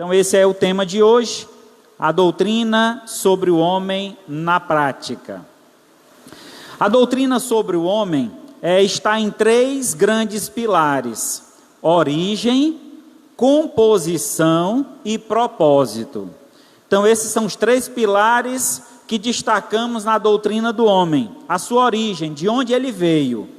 Então esse é o tema de hoje, a doutrina sobre o homem na prática. A doutrina sobre o homem está em 3 grandes pilares: origem, composição e propósito. Então esses são os 3 pilares que destacamos na doutrina do homem: a sua origem, de onde ele veio,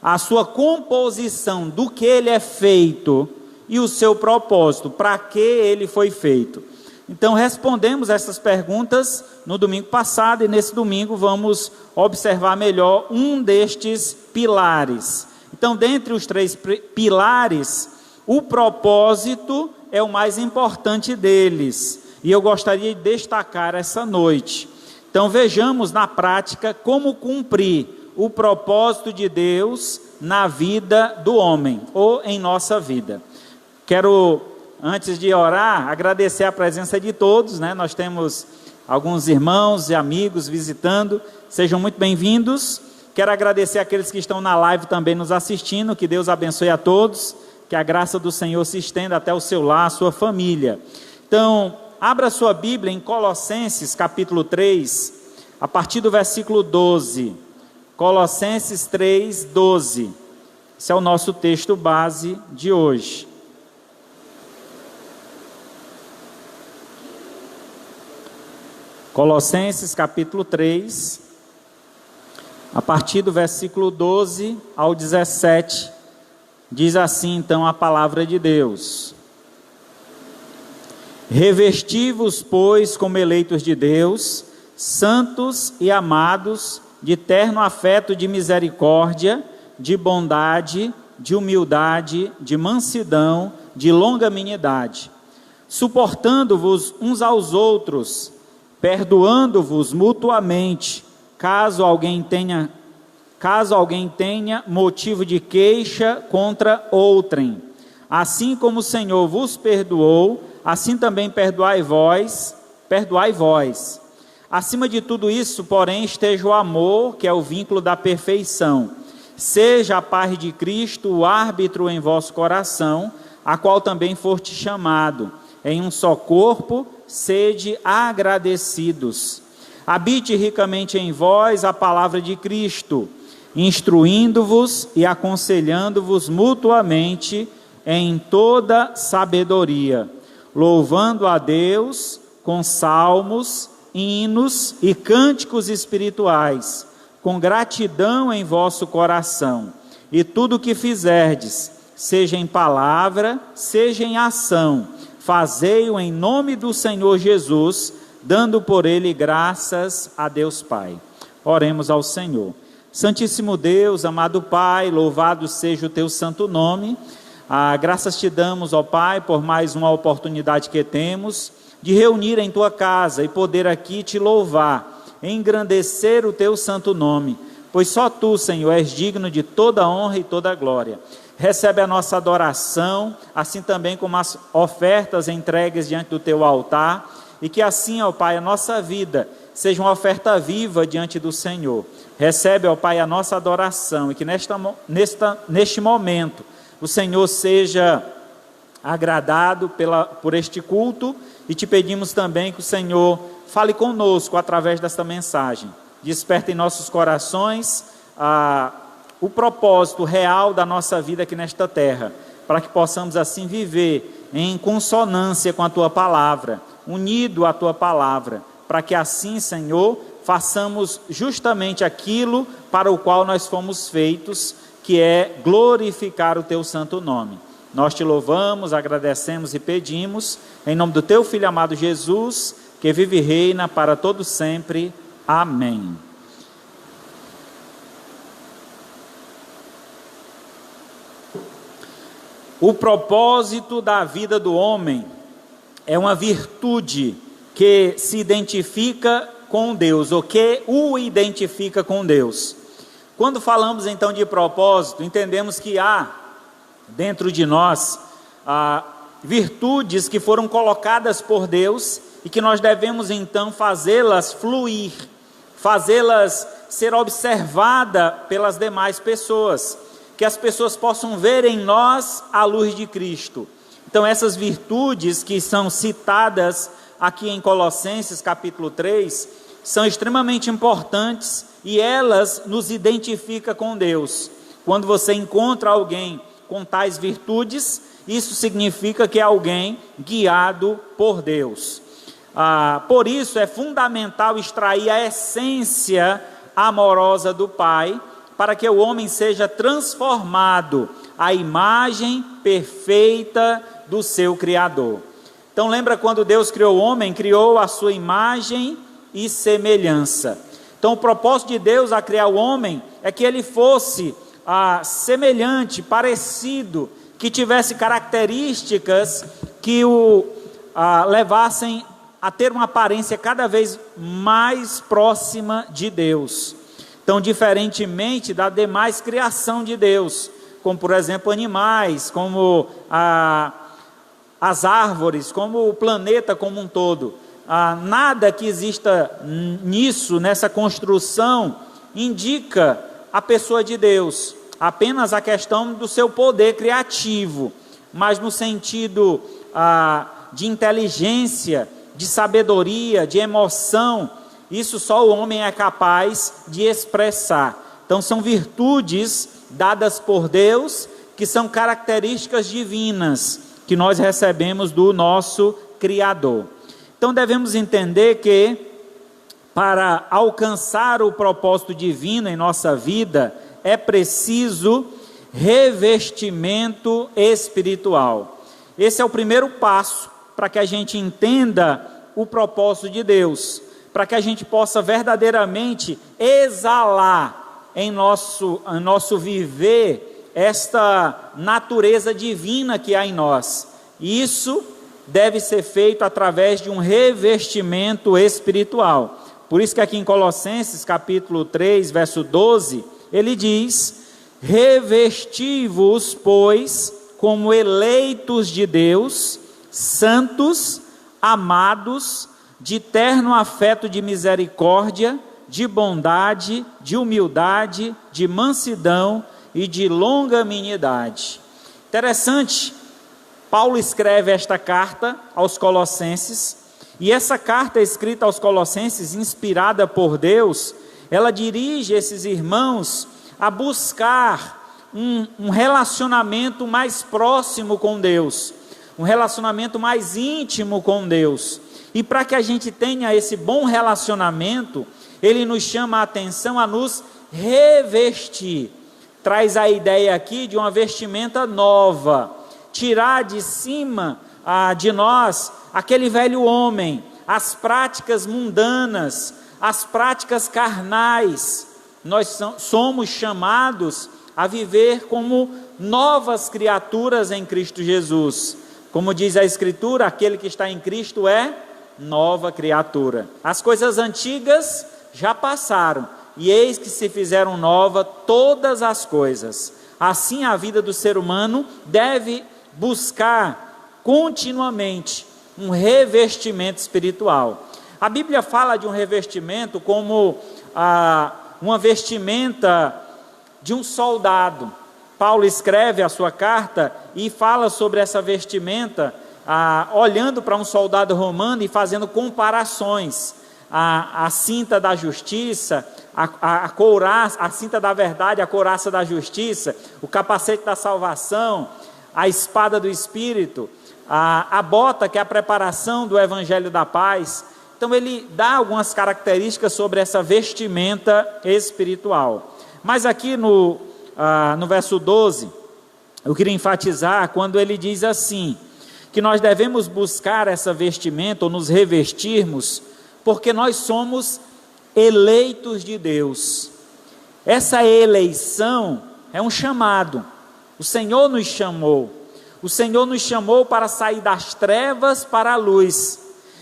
a sua composição, do que ele é feito, e o seu propósito, para que ele foi feito. Então respondemos essas perguntas no domingo passado, e nesse domingo vamos observar melhor um destes pilares. Então, dentre os 3 pilares, o propósito é o mais importante deles, e eu gostaria de destacar essa noite. Então vejamos na prática como cumprir o propósito de Deus na vida do homem, ou em nossa vida. Quero, antes de orar, agradecer a presença de todos, né? Nós temos alguns irmãos e amigos visitando, sejam muito bem-vindos. Quero agradecer aqueles que estão na live também nos assistindo, que Deus abençoe a todos, que a graça do Senhor se estenda até o seu lar, a sua família. Então, abra sua Bíblia em Colossenses capítulo 3, a partir do versículo 12. Colossenses 3, 12. Esse é o nosso texto base de hoje. Colossenses capítulo 3, a partir do versículo 12 ao 17, diz assim então a palavra de Deus: Revesti-vos, pois, como eleitos de Deus, santos e amados, de terno afeto de misericórdia, de bondade, de humildade, de mansidão, de longanimidade, suportando-vos uns aos outros, perdoando-vos mutuamente, caso alguém tenha motivo de queixa contra outrem. Assim como o Senhor vos perdoou, assim também perdoai vós. Acima de tudo isso, porém, esteja o amor, que é o vínculo da perfeição. Seja a paz de Cristo o árbitro em vosso coração, a qual também foste chamado, em um só corpo, sede agradecidos. Habite ricamente em vós a palavra de Cristo, instruindo-vos e aconselhando-vos mutuamente em toda sabedoria, louvando a Deus com salmos, hinos e cânticos espirituais, com gratidão em vosso coração. E tudo o que fizerdes, seja em palavra, seja em ação, fazei-o em nome do Senhor Jesus, dando por ele graças a Deus Pai. Oremos ao Senhor. Santíssimo Deus, amado Pai, louvado seja o teu santo nome. Graças te damos, ó Pai, por mais uma oportunidade que temos de reunir em tua casa e poder aqui te louvar, engrandecer o teu santo nome, pois só tu, Senhor, és digno de toda honra e toda glória. Recebe a nossa adoração, assim também como as ofertas entregues diante do teu altar, e que assim, ó Pai, a nossa vida seja uma oferta viva diante do Senhor. Recebe, ó Pai, a nossa adoração, e que neste momento o Senhor seja agradado por este culto, e te pedimos também que o Senhor fale conosco através desta mensagem. Desperta em nossos corações o propósito real da nossa vida aqui nesta terra, para que possamos assim viver em consonância com a Tua Palavra, unido à Tua Palavra, para que assim, Senhor, façamos justamente aquilo para o qual nós fomos feitos, que é glorificar o Teu santo nome. Nós te louvamos, agradecemos e pedimos, em nome do Teu Filho amado Jesus, que vive e reina para todo sempre. Amém. O propósito da vida do homem é uma virtude que se identifica com Deus, ou que o identifica com Deus. Quando falamos então de propósito, entendemos que há dentro de nós virtudes que foram colocadas por Deus e que nós devemos então fazê-las fluir, fazê-las ser observadas pelas demais pessoas, que as pessoas possam ver em nós a luz de Cristo. Então essas virtudes que são citadas aqui em Colossenses capítulo 3, são extremamente importantes e elas nos identificam com Deus. Quando você encontra alguém com tais virtudes, isso significa que é alguém guiado por Deus. Por isso é fundamental extrair a essência amorosa do Pai, para que o homem seja transformado à imagem perfeita do seu Criador. Então lembra quando Deus criou o homem, criou a sua imagem e semelhança. Então o propósito de Deus a criar o homem é que ele fosse semelhante, parecido, que tivesse características que o levassem a ter uma aparência cada vez mais próxima de Deus. Então, diferentemente da demais criação de Deus, como por exemplo animais, como as árvores, como o planeta como um todo, nada que exista nisso, nessa construção, indica a pessoa de Deus, apenas a questão do seu poder criativo, mas no sentido de inteligência, de sabedoria, de emoção, isso só o homem é capaz de expressar. Então são virtudes dadas por Deus, que são características divinas, que nós recebemos do nosso Criador. Então devemos entender que, para alcançar o propósito divino em nossa vida, é preciso revestimento espiritual. Esse é o primeiro passo para que a gente entenda o propósito de Deus, para que a gente possa verdadeiramente exalar em nosso viver esta natureza divina que há em nós. Isso deve ser feito através de um revestimento espiritual. Por isso que aqui em Colossenses capítulo 3, verso 12, ele diz: revesti-vos, pois, como eleitos de Deus, santos, amados, de terno afeto de misericórdia, de bondade, de humildade, de mansidão e de longanimidade. Interessante, Paulo escreve esta carta aos Colossenses, e essa carta escrita aos Colossenses, inspirada por Deus, ela dirige esses irmãos a buscar um relacionamento mais próximo com Deus, um relacionamento mais íntimo com Deus. E para que a gente tenha esse bom relacionamento, ele nos chama a atenção a nos revestir. Traz a ideia aqui de uma vestimenta nova, tirar de cima de nós aquele velho homem, as práticas mundanas, as práticas carnais. Nós somos chamados a viver como novas criaturas em Cristo Jesus. Como diz a Escritura, aquele que está em Cristo é nova criatura. As coisas antigas já passaram, e eis que se fizeram nova todas as coisas. Assim a vida do ser humano deve buscar continuamente um revestimento espiritual. A Bíblia fala de um revestimento como uma vestimenta de um soldado. Paulo escreve a sua carta e fala sobre essa vestimenta, olhando para um soldado romano e fazendo comparações. A cinta da justiça, a couraça, a cinta da verdade, a couraça da justiça, o capacete da salvação, a espada do Espírito, a bota, que é a preparação do Evangelho da Paz. Então ele dá algumas características sobre essa vestimenta espiritual. Mas aqui no verso 12, eu queria enfatizar quando ele diz assim, que nós devemos buscar essa vestimenta, ou nos revestirmos, porque nós somos eleitos de Deus. Essa eleição é um chamado. O Senhor nos chamou. O Senhor nos chamou para sair das trevas para a luz,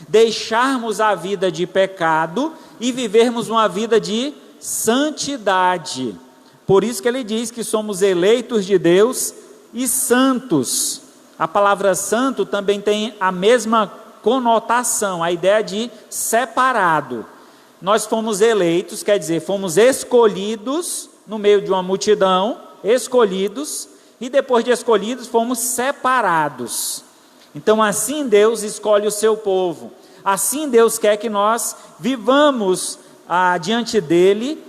deixarmos a vida de pecado e vivermos uma vida de santidade. Por isso que ele diz que somos eleitos de Deus e santos. A palavra santo também tem a mesma conotação, a ideia de separado. Nós fomos eleitos, quer dizer, fomos escolhidos no meio de uma multidão, escolhidos, e depois de escolhidos fomos separados. Então assim Deus escolhe o seu povo, assim Deus quer que nós vivamos diante dele,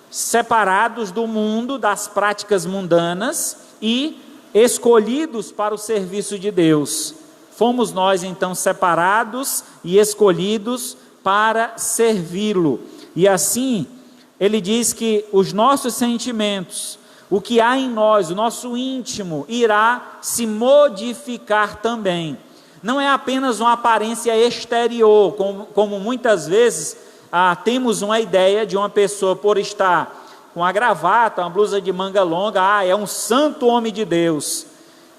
separados do mundo, das práticas mundanas e escolhidos para o serviço de Deus. Fomos nós então separados e escolhidos para servi-lo. E assim, ele diz que os nossos sentimentos, o que há em nós, o nosso íntimo, irá se modificar também. Não é apenas uma aparência exterior, como muitas vezes temos uma ideia de uma pessoa por estar com a gravata, uma blusa de manga longa, é um santo homem de Deus.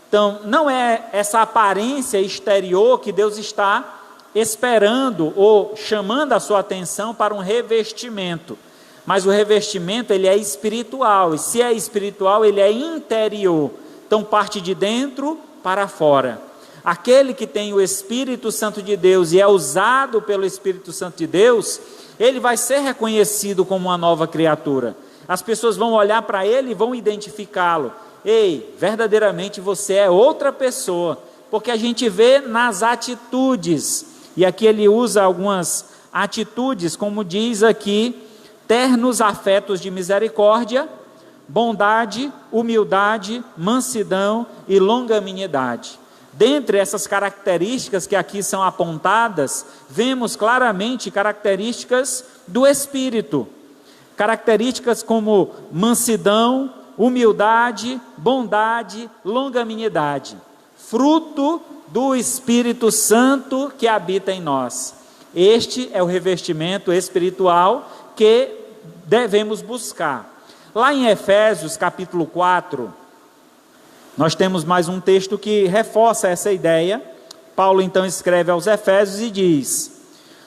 Então, não é essa aparência exterior que Deus está esperando ou chamando a sua atenção para um revestimento. Mas o revestimento, ele é espiritual, e se é espiritual, ele é interior. Então, parte de dentro para fora. Aquele que tem o Espírito Santo de Deus e é usado pelo Espírito Santo de Deus, ele vai ser reconhecido como uma nova criatura. As pessoas vão olhar para ele e vão identificá-lo. Ei, verdadeiramente você é outra pessoa, porque a gente vê nas atitudes, e aqui ele usa algumas atitudes, como diz aqui, ternos afetos de misericórdia, bondade, humildade, mansidão e longanimidade. Dentre essas características que aqui são apontadas, vemos claramente características do Espírito, características como mansidão, humildade, bondade, longanimidade, fruto do Espírito Santo que habita em nós. Este é o revestimento espiritual que devemos buscar. Lá em Efésios capítulo 4, nós temos mais um texto que reforça essa ideia. Paulo então escreve aos Efésios e diz: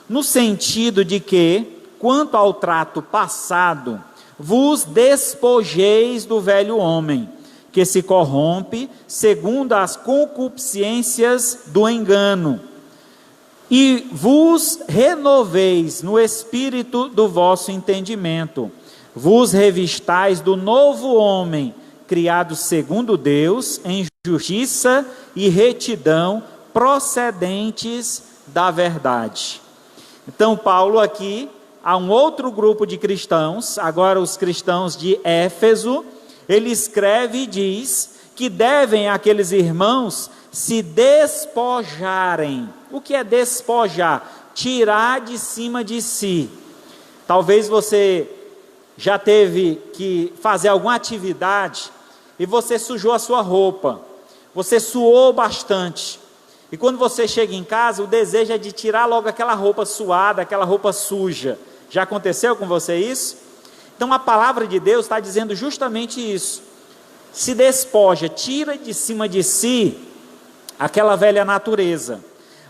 no sentido de que, quanto ao trato passado, vos despojeis do velho homem, que se corrompe segundo as concupiscências do engano, e vos renoveis no espírito do vosso entendimento, vos revistais do novo homem, criado segundo Deus, em justiça e retidão, procedentes da verdade. Então Paulo aqui, há um outro grupo de cristãos, agora os cristãos de Éfeso, ele escreve e diz que devem aqueles irmãos se despojarem. O que é despojar? Tirar de cima de si. Talvez você já teve que fazer alguma atividade e você sujou a sua roupa, você suou bastante, e quando você chega em casa, o desejo é de tirar logo aquela roupa suada, aquela roupa suja. Já aconteceu com você isso? Então a palavra de Deus está dizendo justamente isso. Se despoja, tira de cima de si aquela velha natureza,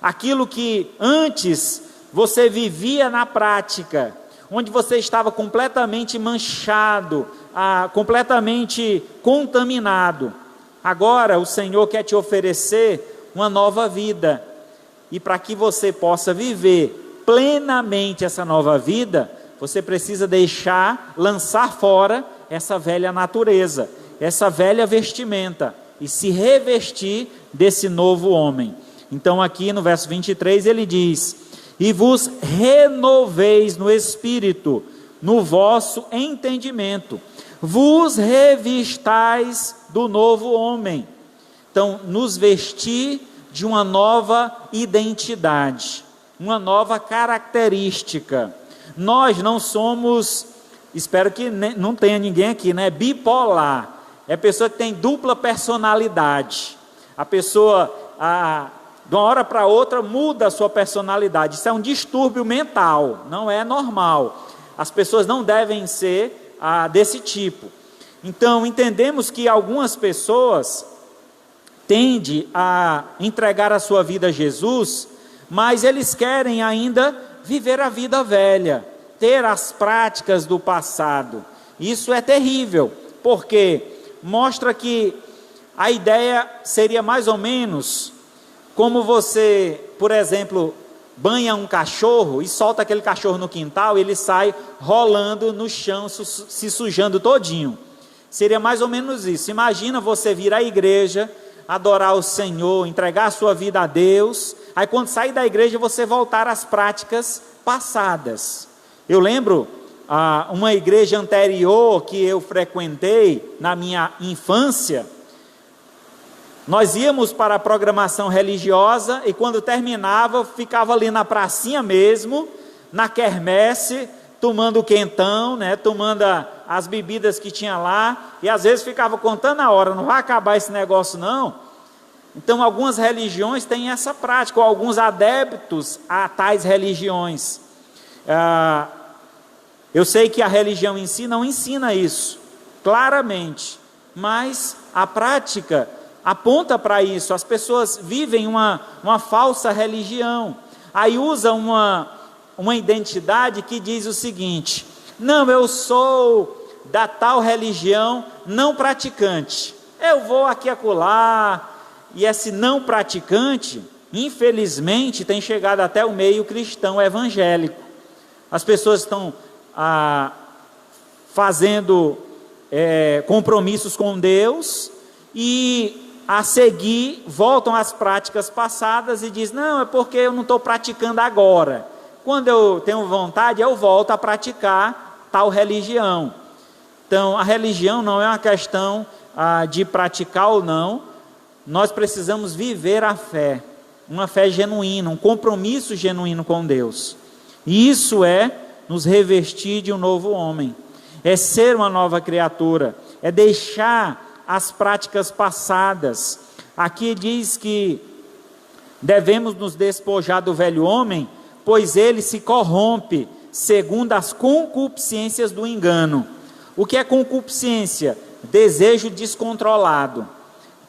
aquilo que antes você vivia na prática, onde você estava completamente manchado, completamente contaminado. Agora o Senhor quer te oferecer uma nova vida, e para que você possa viver plenamente essa nova vida, você precisa lançar fora essa velha natureza, essa velha vestimenta, e se revestir desse novo homem. Então aqui no verso 23 ele diz: e vos renoveis no espírito, no vosso entendimento, vos revistais do novo homem. Então, nos vestir de uma nova identidade, uma nova característica. Nós não somos, espero que não tenha ninguém aqui, né? Bipolar, é pessoa que tem dupla personalidade. A pessoa, de uma hora para outra, muda a sua personalidade. Isso é um distúrbio mental, não é normal. As pessoas não devem ser desse tipo. Então, entendemos que algumas pessoas tendem a entregar a sua vida a Jesus, mas eles querem ainda viver a vida velha, ter as práticas do passado. Isso é terrível, porque mostra que a ideia seria mais ou menos como você, por exemplo, banha um cachorro e solta aquele cachorro no quintal e ele sai rolando no chão, se sujando todinho. Seria mais ou menos isso. Imagina você vir à igreja, adorar o Senhor, entregar a sua vida a Deus, aí quando sair da igreja você voltar às práticas passadas. Eu lembro uma igreja anterior que eu frequentei na minha infância. Nós íamos para a programação religiosa e quando terminava, ficava ali na pracinha mesmo, na quermesse, tomando quentão, né, tomando as bebidas que tinha lá, e às vezes ficava contando a hora, não vai acabar esse negócio não. Então algumas religiões têm essa prática, ou alguns adeptos a tais religiões. Eu sei que a religião em si não ensina isso, claramente, mas a prática aponta para isso. As pessoas vivem uma falsa religião, aí usam uma identidade que diz o seguinte: não, eu sou da tal religião não praticante, eu vou aqui e acolá, e esse não praticante, infelizmente, tem chegado até o meio cristão evangélico. As pessoas estão fazendo compromissos com Deus e a seguir voltam às práticas passadas e diz: não, é porque eu não estou praticando agora, quando eu tenho vontade eu volto a praticar tal religião. Então a religião não é uma questão de praticar ou não, nós precisamos viver a fé, uma fé genuína, um compromisso genuíno com Deus, e isso é nos revestir de um novo homem, é ser uma nova criatura, é deixar as práticas passadas. Aqui diz que devemos nos despojar do velho homem, pois ele se corrompe segundo as concupiscências do engano. O que é concupiscência? Desejo descontrolado.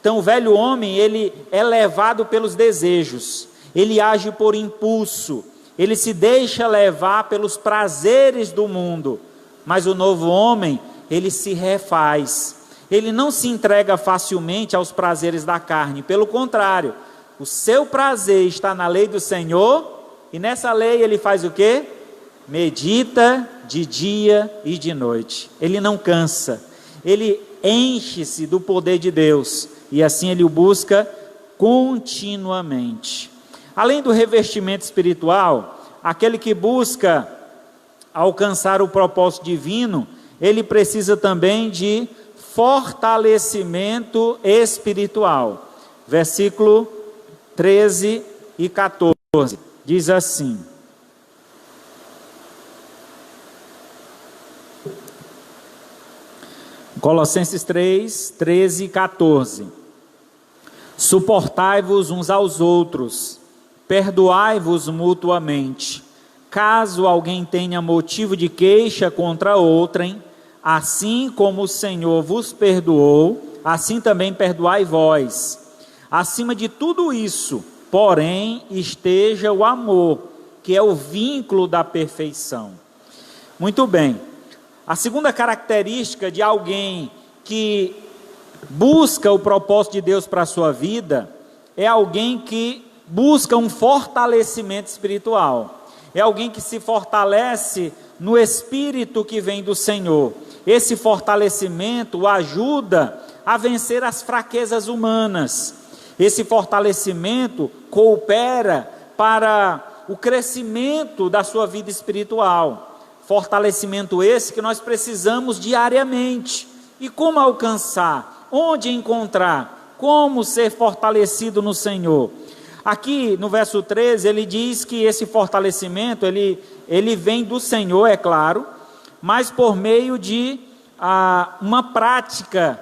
Então o velho homem, ele é levado pelos desejos, ele age por impulso, ele se deixa levar pelos prazeres do mundo. Mas o novo homem, ele se refaz, ele não se entrega facilmente aos prazeres da carne, pelo contrário, o seu prazer está na lei do Senhor, e nessa lei ele faz o quê? Medita de dia e de noite, ele não cansa, ele enche-se do poder de Deus, e assim ele o busca continuamente. Além do revestimento espiritual, aquele que busca alcançar o propósito divino, ele precisa também de fortalecimento espiritual. Versículo 13 e 14, diz assim: Colossenses 3, 13 e 14. Suportai-vos uns aos outros, perdoai-vos mutuamente, caso alguém tenha motivo de queixa contra outrem, assim como o Senhor vos perdoou, assim também perdoai vós. Acima de tudo isso, porém, esteja o amor, que é o vínculo da perfeição. Muito bem. A segunda característica de alguém que busca o propósito de Deus para a sua vida é alguém que busca um fortalecimento espiritual. É alguém que se fortalece no Espírito que vem do Senhor. Esse fortalecimento o ajuda a vencer as fraquezas humanas. Esse fortalecimento coopera para o crescimento da sua vida espiritual. Fortalecimento esse que nós precisamos diariamente. E como alcançar? Onde encontrar? Como ser fortalecido no Senhor? Aqui no verso 13 ele diz que esse fortalecimento ele vem do Senhor, é claro, mas por meio de uma prática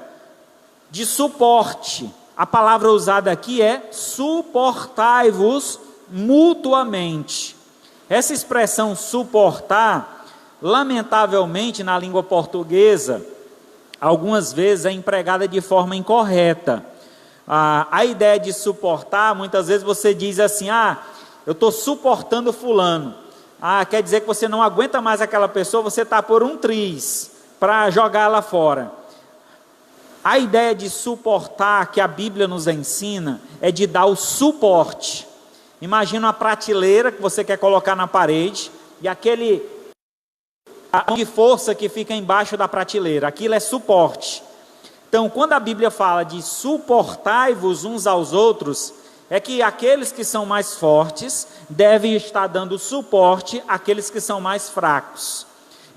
de suporte. A palavra usada aqui é suportai-vos mutuamente. Essa expressão suportar, lamentavelmente na língua portuguesa, algumas vezes é empregada de forma incorreta. A ideia de suportar, muitas vezes você diz assim: eu estou suportando fulano. Quer dizer que você não aguenta mais aquela pessoa, você está por um triz para jogá-la fora. A ideia de suportar que a Bíblia nos ensina é de dar o suporte. Imagina uma prateleira que você quer colocar na parede e aquele de força que fica embaixo da prateleira, aquilo é suporte. Então, quando a Bíblia fala de suportai-vos uns aos outros, é que aqueles que são mais fortes devem estar dando suporte àqueles que são mais fracos.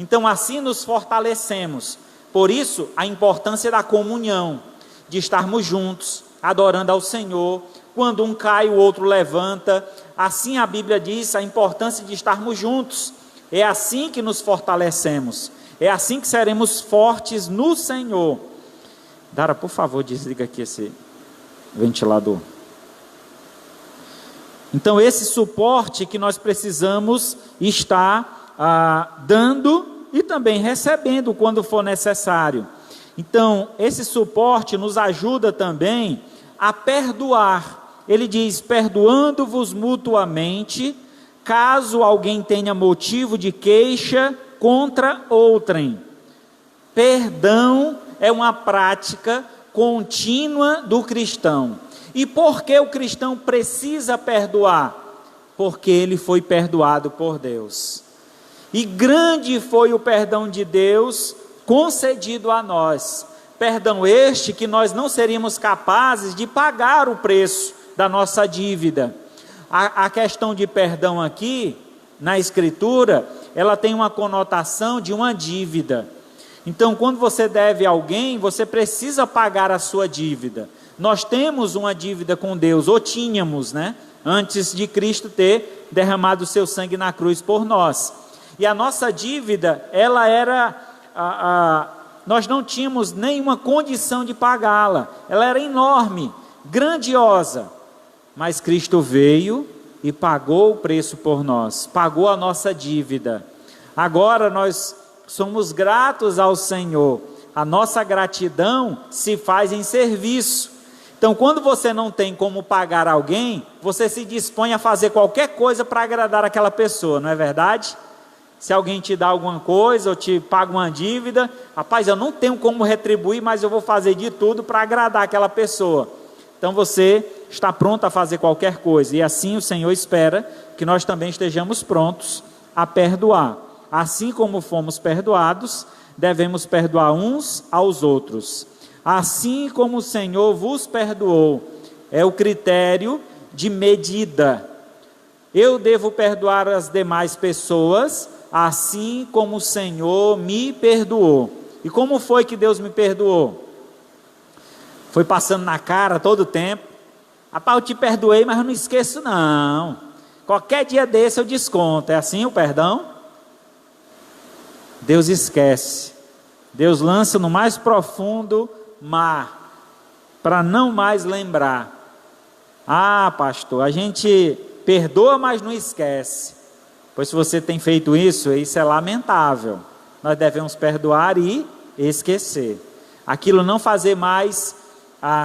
Então, assim nos fortalecemos. Por isso, a importância da comunhão, de estarmos juntos, adorando ao Senhor. Quando um cai, o outro levanta. Assim a Bíblia diz a importância de estarmos juntos. É assim que nos fortalecemos. É assim que seremos fortes no Senhor. Dara, por favor, desliga aqui esse ventilador. Então, esse suporte que nós precisamos estar dando e também recebendo quando for necessário. Então, esse suporte nos ajuda também a perdoar. Ele diz, perdoando-vos mutuamente, caso alguém tenha motivo de queixa contra outrem. Perdão é uma prática contínua do cristão. E por que o cristão precisa perdoar? Porque ele foi perdoado por Deus. E grande foi o perdão de Deus concedido a nós. Perdão este que nós não seríamos capazes de pagar o preço da nossa dívida. A questão de perdão aqui, na Escritura, ela tem uma conotação de uma dívida. Então, quando você deve a alguém, você precisa pagar a sua dívida. Nós temos uma dívida com Deus, ou tínhamos, né? Antes de Cristo ter derramado o seu sangue na cruz por nós. E a nossa dívida, ela era, nós não tínhamos nenhuma condição de pagá-la. Ela era enorme, grandiosa. Mas Cristo veio e pagou o preço por nós, pagou a nossa dívida. Agora nós somos gratos ao Senhor. A nossa gratidão se faz em serviço. Então, quando você não tem como pagar alguém, você se dispõe a fazer qualquer coisa para agradar aquela pessoa, não é verdade? Se alguém te dá alguma coisa ou te paga uma dívida, rapaz, eu não tenho como retribuir, mas eu vou fazer de tudo para agradar aquela pessoa. Então você está pronto a fazer qualquer coisa, e assim o Senhor espera que nós também estejamos prontos a perdoar. Assim como fomos perdoados, devemos perdoar uns aos outros. Assim como o Senhor vos perdoou, é o critério de medida. Eu devo perdoar as demais pessoas, assim como o Senhor me perdoou. E como foi que Deus me perdoou? Foi passando na cara todo o tempo. Rapaz, eu te perdoei, mas eu não esqueço não. Qualquer dia desse eu desconto. É assim o perdão? Deus esquece. Deus lança no mais profundo mar, para não mais lembrar. Ah, pastor, a gente perdoa, mas não esquece. Pois se você tem feito isso é lamentável. Nós devemos perdoar e esquecer. Aquilo não fazer mais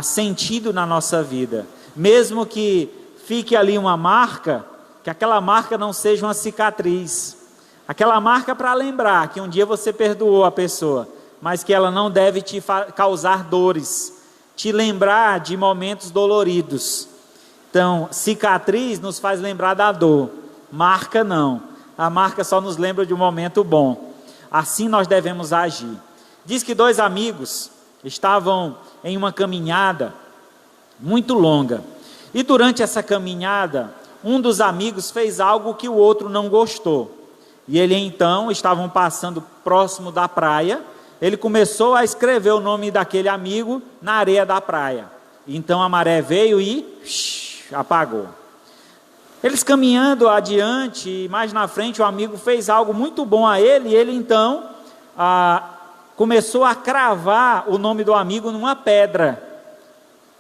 sentido na nossa vida. Mesmo que fique ali uma marca, que aquela marca não seja uma cicatriz. Aquela marca para lembrar que um dia você perdoou a pessoa, mas que ela não deve te causar dores, te lembrar de momentos doloridos. Então, cicatriz nos faz lembrar da dor, marca não. A marca só nos lembra de um momento bom. Assim nós devemos agir. Diz que 2 amigos estavam em uma caminhada muito longa. E durante essa caminhada, um dos amigos fez algo que o outro não gostou. E ele então, estavam passando próximo da praia, ele começou a escrever o nome daquele amigo na areia da praia. Então a maré veio e apagou. Eles caminhando adiante, mais na frente o amigo fez algo muito bom a ele, e ele então começou a cravar o nome do amigo numa pedra.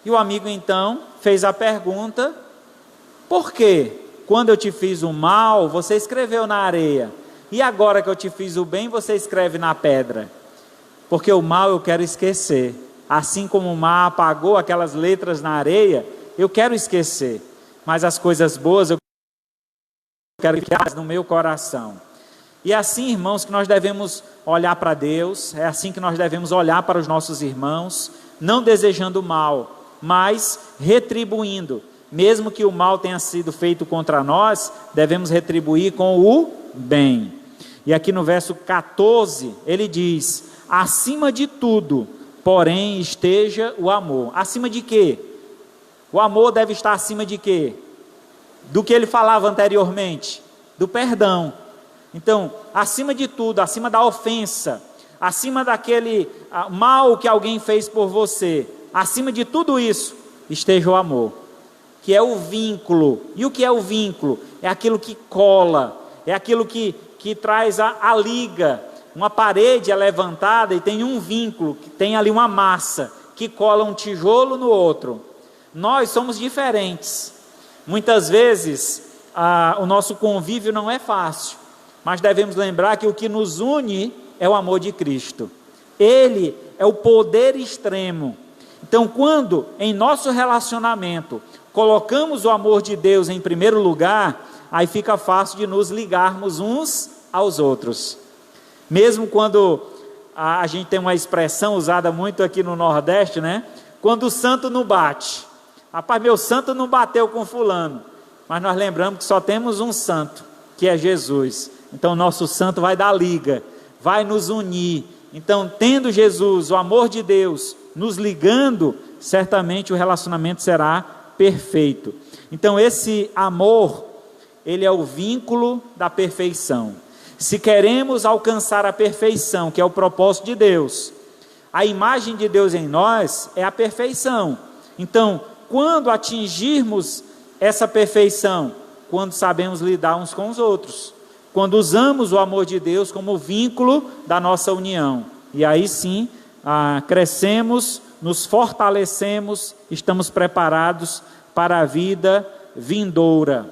E o amigo então fez a pergunta: por quê? Quando eu te fiz o mal, você escreveu na areia, e agora que eu te fiz o bem, você escreve na pedra? Porque o mal eu quero esquecer. Assim como o mar apagou aquelas letras na areia, eu quero esquecer. Mas as coisas boas eu quero ficar no meu coração. E é assim, irmãos, que nós devemos olhar para Deus. É assim que nós devemos olhar para os nossos irmãos, não desejando mal, mas retribuindo. Mesmo que o mal tenha sido feito contra nós, devemos retribuir com o bem. E aqui no verso 14, ele diz: acima de tudo, porém esteja o amor. Acima de quê? O amor deve estar acima de quê? Do que ele falava anteriormente, do perdão. Então, acima de tudo, acima da ofensa, acima daquele mal que alguém fez por você, acima de tudo isso, esteja o amor, que é o vínculo. E o que é o vínculo? É aquilo que cola, é aquilo que traz a liga. Uma parede é levantada e tem um vínculo, que tem ali uma massa, que cola um tijolo no outro. Nós somos diferentes. Muitas vezes, o nosso convívio não é fácil, mas devemos lembrar que o que nos une é o amor de Cristo. Ele é o poder extremo. Então, quando em nosso relacionamento colocamos o amor de Deus em primeiro lugar, aí fica fácil de nos ligarmos uns aos outros. Mesmo quando a gente tem uma expressão usada muito aqui no Nordeste, né? Quando o santo não bate. Rapaz, meu santo não bateu com fulano. Mas nós lembramos que só temos um santo, que é Jesus. Então, nosso santo vai dar liga, vai nos unir. Então, tendo Jesus, o amor de Deus, nos ligando, certamente o relacionamento será perfeito. Então, esse amor, ele é o vínculo da perfeição. Se queremos alcançar a perfeição, que é o propósito de Deus, a imagem de Deus em nós é a perfeição. Então, quando atingirmos essa perfeição? Quando sabemos lidar uns com os outros, quando usamos o amor de Deus como vínculo da nossa união, e aí sim, crescemos, nos fortalecemos, estamos preparados para a vida vindoura.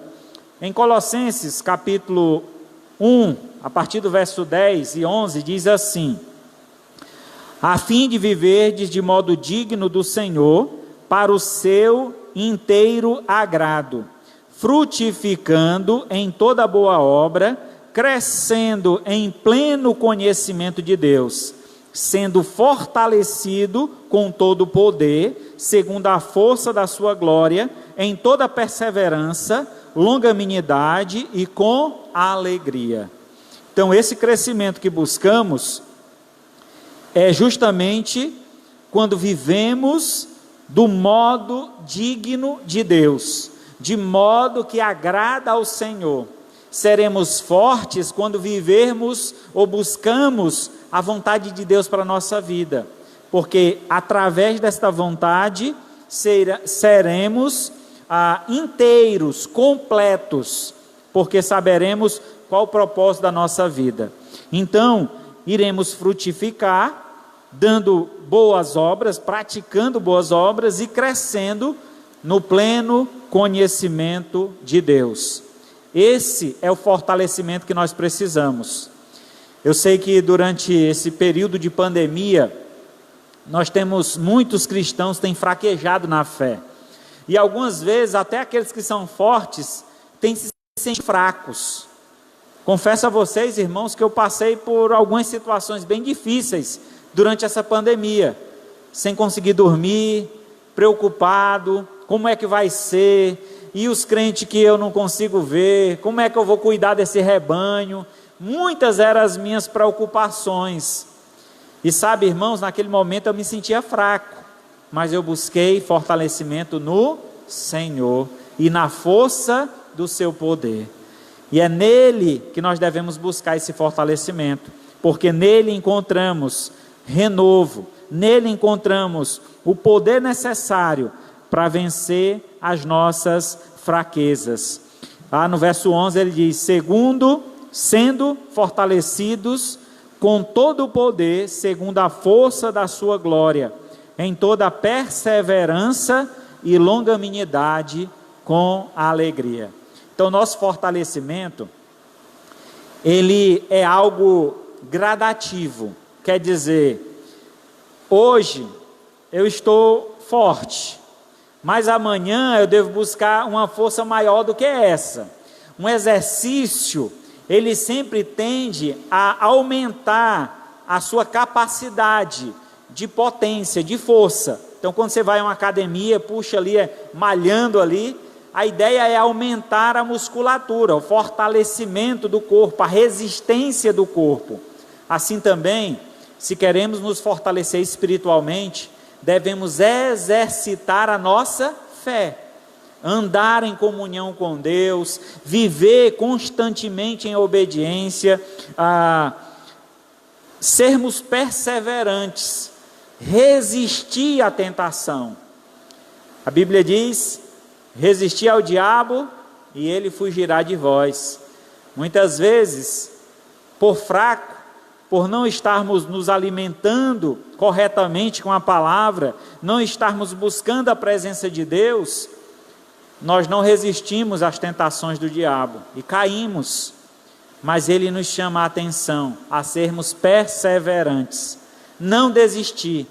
Em Colossenses capítulo 1, a partir do verso 10 e 11, diz assim: a fim de viverdes de modo digno do Senhor, para o seu inteiro agrado, frutificando em toda boa obra, crescendo em pleno conhecimento de Deus, sendo fortalecido com todo o poder, segundo a força da sua glória, em toda perseverança, longanimidade e com alegria. Então, esse crescimento que buscamos é justamente quando vivemos do modo digno de Deus, de modo que agrada ao Senhor. Seremos fortes quando vivermos ou buscamos a vontade de Deus para a nossa vida, porque através desta vontade seremos inteiros, completos, porque saberemos qual o propósito da nossa vida. Então, iremos frutificar, dando boas obras, praticando boas obras e crescendo no pleno conhecimento de Deus. Esse é o fortalecimento que nós precisamos. Eu sei que durante esse período de pandemia, nós temos muitos cristãos que têm fraquejado na fé. E algumas vezes, até aqueles que são fortes, têm se sentido fracos. Confesso a vocês, irmãos, que eu passei por algumas situações bem difíceis durante essa pandemia, sem conseguir dormir, preocupado, como é que vai ser, e os crentes que eu não consigo ver, como é que eu vou cuidar desse rebanho? Muitas eram as minhas preocupações, e sabe, irmãos, naquele momento eu me sentia fraco, mas eu busquei fortalecimento no Senhor, e na força do seu poder, e é nele que nós devemos buscar esse fortalecimento, porque nele encontramos renovo, nele encontramos o poder necessário para vencer as nossas fraquezas. No verso 11 ele diz: sendo fortalecidos com todo o poder, segundo a força da sua glória, em toda perseverança e longanimidade com alegria. Então, nosso fortalecimento, ele é algo gradativo. Quer dizer, hoje eu estou forte, mas amanhã eu devo buscar uma força maior do que essa. Um exercício, ele sempre tende a aumentar a sua capacidade de potência, de força. Então, quando você vai a uma academia, puxa ali, malhando ali, a ideia é aumentar a musculatura, o fortalecimento do corpo, a resistência do corpo. Assim também, se queremos nos fortalecer espiritualmente, devemos exercitar a nossa fé, andar em comunhão com Deus, viver constantemente em obediência, sermos perseverantes, resistir à tentação. A Bíblia diz: resistir ao diabo e ele fugirá de vós. Muitas vezes, por fraco, por não estarmos nos alimentando corretamente com a palavra, não estarmos buscando a presença de Deus, nós não resistimos às tentações do diabo e caímos. Mas ele nos chama a atenção a sermos perseverantes, não desistir,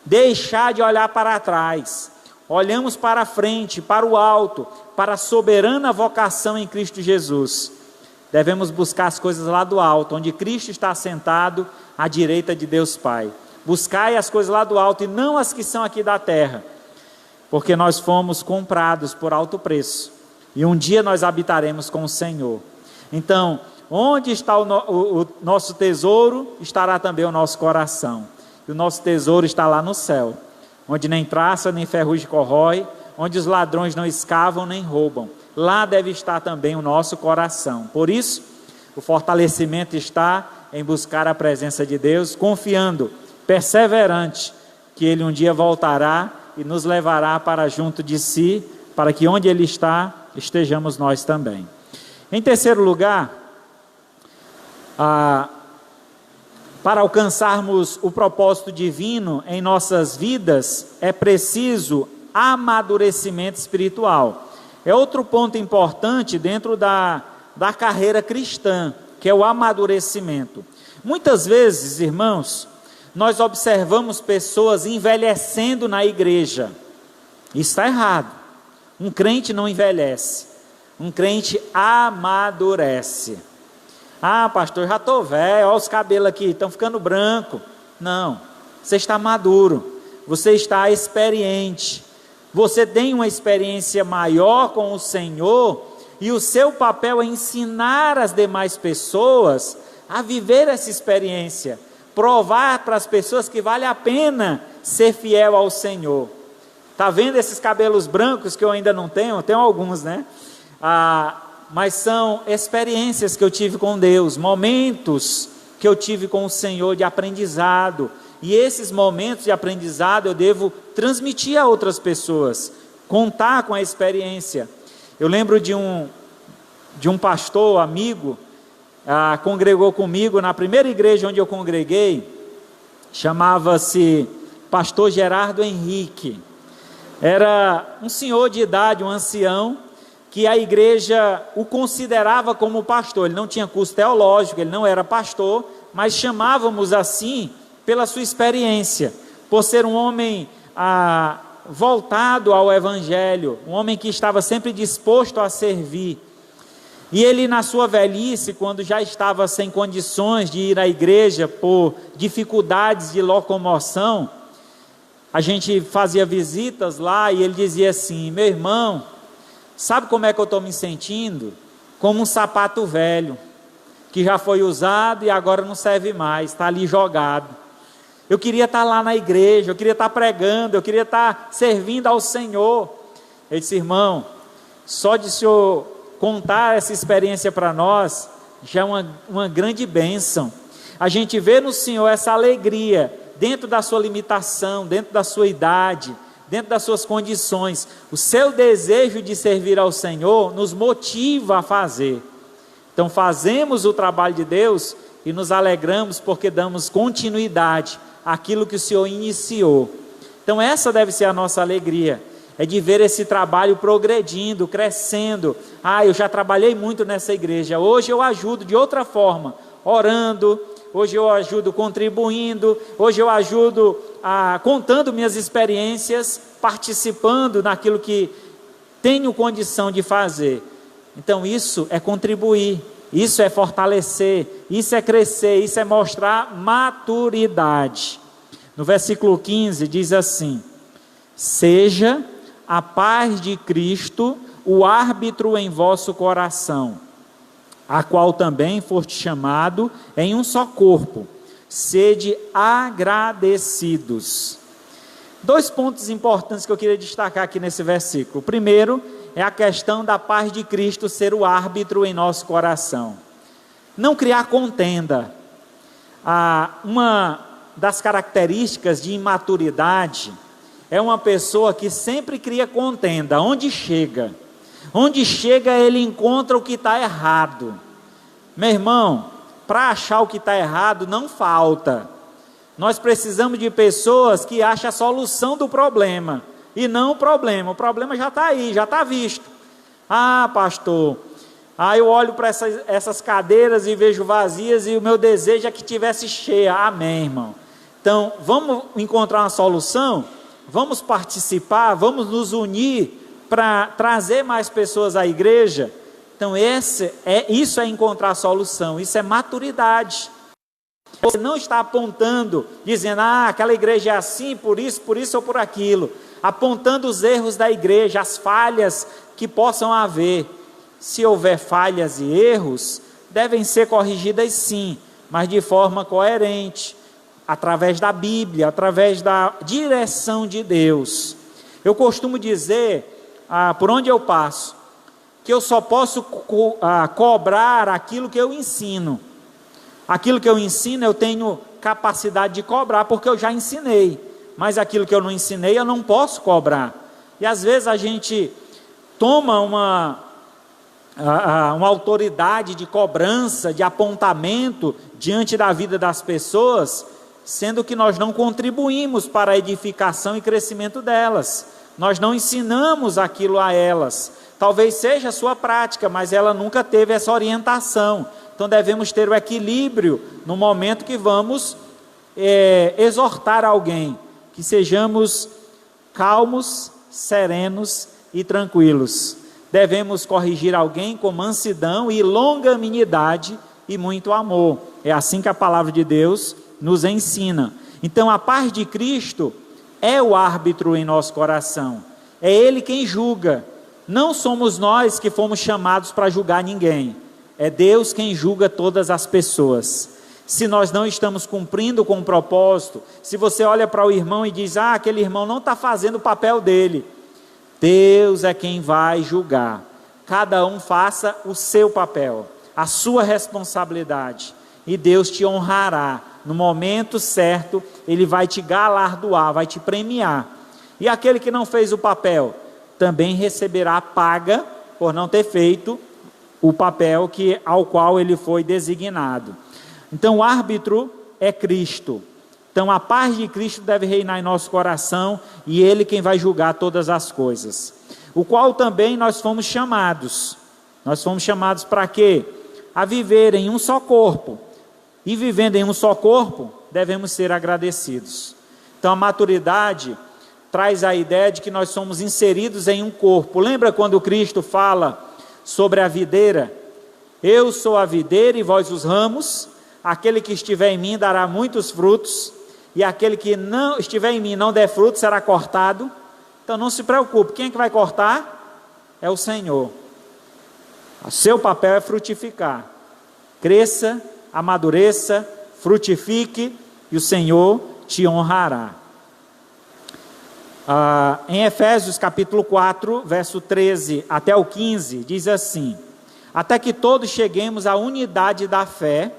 deixar de olhar para trás. Olhamos para a frente, para o alto, para a soberana vocação em Cristo Jesus. Devemos buscar as coisas lá do alto, onde Cristo está sentado à direita de Deus Pai. Buscai as coisas lá do alto e não as que são aqui da terra, porque nós fomos comprados por alto preço e um dia nós habitaremos com o Senhor. Então, onde está o nosso tesouro, estará também o nosso coração. E o nosso tesouro está lá no céu, onde nem traça nem ferrugem corrói, onde os ladrões não escavam nem roubam. Lá deve estar também o nosso coração. Por isso, o fortalecimento está em buscar a presença de Deus, confiando, perseverante, que Ele um dia voltará e nos levará para junto de si, para que onde Ele está, estejamos nós também. Em terceiro lugar, para alcançarmos o propósito divino em nossas vidas, é preciso amadurecimento espiritual. É outro ponto importante dentro da carreira cristã, que é o amadurecimento. Muitas vezes, irmãos, nós observamos pessoas envelhecendo na igreja. Isso está errado. Um crente não envelhece, um crente amadurece. Ah, pastor, já estou velho, olha os cabelos aqui, estão ficando branco. Não, você está maduro, você está experiente, você tem uma experiência maior com o Senhor, e o seu papel é ensinar as demais pessoas a viver essa experiência, provar para as pessoas que vale a pena ser fiel ao Senhor. Está vendo esses cabelos brancos que eu ainda não tenho? Eu tenho alguns, né? Mas são experiências que eu tive com Deus, momentos que eu tive com o Senhor de aprendizado, e esses momentos de aprendizado eu devo transmitir a outras pessoas, contar com a experiência. Eu lembro de um pastor, amigo, congregou comigo na primeira igreja onde eu congreguei, chamava-se pastor Gerardo Henrique. Era um senhor de idade, um ancião, que a igreja o considerava como pastor. Ele não tinha curso teológico, ele não era pastor, mas chamávamos assim pela sua experiência, por ser um homem voltado ao evangelho, um homem que estava sempre disposto a servir. E ele, na sua velhice, quando já estava sem condições de ir à igreja por dificuldades de locomoção, a gente fazia visitas lá e ele dizia assim: meu irmão, sabe como é que eu estou me sentindo? Como um sapato velho, que já foi usado e agora não serve mais, está ali jogado. Eu queria estar lá na igreja, eu queria estar pregando, eu queria estar servindo ao Senhor. Ele disse: irmão, só de o senhor contar essa experiência para nós, já é uma grande bênção. A gente vê no Senhor essa alegria, dentro da sua limitação, dentro da sua idade, dentro das suas condições. O seu desejo de servir ao Senhor nos motiva a fazer. Então fazemos o trabalho de Deus e nos alegramos porque damos continuidade àquilo que o Senhor iniciou. Então essa deve ser a nossa alegria, é de ver esse trabalho progredindo, crescendo. Eu já trabalhei muito nessa igreja, hoje eu ajudo de outra forma, orando, hoje eu ajudo contribuindo, hoje eu ajudo contando minhas experiências, participando naquilo que tenho condição de fazer. Então isso é contribuir, isso é fortalecer, isso é crescer, isso é mostrar maturidade. No versículo 15 diz assim: seja a paz de Cristo o árbitro em vosso coração, a qual também foste chamado em um só corpo, sede agradecidos. 2 pontos importantes que eu queria destacar aqui nesse versículo. O primeiro é a questão da paz de Cristo ser o árbitro em nosso coração. Não criar contenda. Uma das características de imaturidade é uma pessoa que sempre cria contenda. Onde chega, ele encontra o que está errado. Meu irmão, para achar o que está errado, não falta. Nós precisamos de pessoas que achem a solução do problema, e não o problema já está aí, já está visto. Ah, pastor, eu olho para essas cadeiras e vejo vazias, e o meu desejo é que tivesse cheia. Amém, irmão. Então, vamos encontrar uma solução? Vamos participar, vamos nos unir para trazer mais pessoas à igreja? Então, isso é encontrar a solução, isso é maturidade. Você não está apontando, dizendo, aquela igreja é assim, por isso ou por aquilo, apontando os erros da igreja, as falhas que possam haver. Se houver falhas e erros, devem ser corrigidas sim, mas de forma coerente, através da Bíblia, através da direção de Deus. Eu costumo dizer, por onde eu passo, que eu só posso cobrar aquilo que eu ensino. Aquilo que eu ensino, eu tenho capacidade de cobrar, porque eu já ensinei. Mas aquilo que eu não ensinei, eu não posso cobrar. E às vezes a gente toma uma autoridade de cobrança, de apontamento diante da vida das pessoas, sendo que nós não contribuímos para a edificação e crescimento delas. Nós não ensinamos aquilo a elas. Talvez seja a sua prática, mas ela nunca teve essa orientação. Então devemos ter o equilíbrio no momento que vamos exortar alguém, que sejamos calmos, serenos e tranquilos. Devemos corrigir alguém com mansidão e longanimidade e muito amor. É assim que a palavra de Deus nos ensina. Então a paz de Cristo é o árbitro em nosso coração. É Ele quem julga. Não somos nós que fomos chamados para julgar ninguém. É Deus quem julga todas as pessoas. Se nós não estamos cumprindo com o propósito, se você olha para o irmão e diz, aquele irmão não está fazendo o papel dele, Deus é quem vai julgar. Cada um faça o seu papel, a sua responsabilidade, e Deus te honrará. No momento certo, Ele vai te galardoar, vai te premiar. E aquele que não fez o papel, também receberá a paga por não ter feito o papel ao qual ele foi designado. Então o árbitro é Cristo. Então a paz de Cristo deve reinar em nosso coração, e Ele quem vai julgar todas as coisas. O qual também nós fomos chamados. Nós fomos chamados para quê? A viver em um só corpo. E vivendo em um só corpo, devemos ser agradecidos. Então a maturidade traz a ideia de que nós somos inseridos em um corpo. Lembra quando Cristo fala sobre a videira? Eu sou a videira e vós os ramos. Aquele que estiver em mim dará muitos frutos, e aquele que não estiver em mim não der fruto será cortado. Então não se preocupe, quem é que vai cortar? É o Senhor. O seu papel é frutificar. Cresça, amadureça, frutifique, e o Senhor te honrará. Em Efésios capítulo 4, verso 13 até o 15, diz assim: até que todos cheguemos à unidade da fé,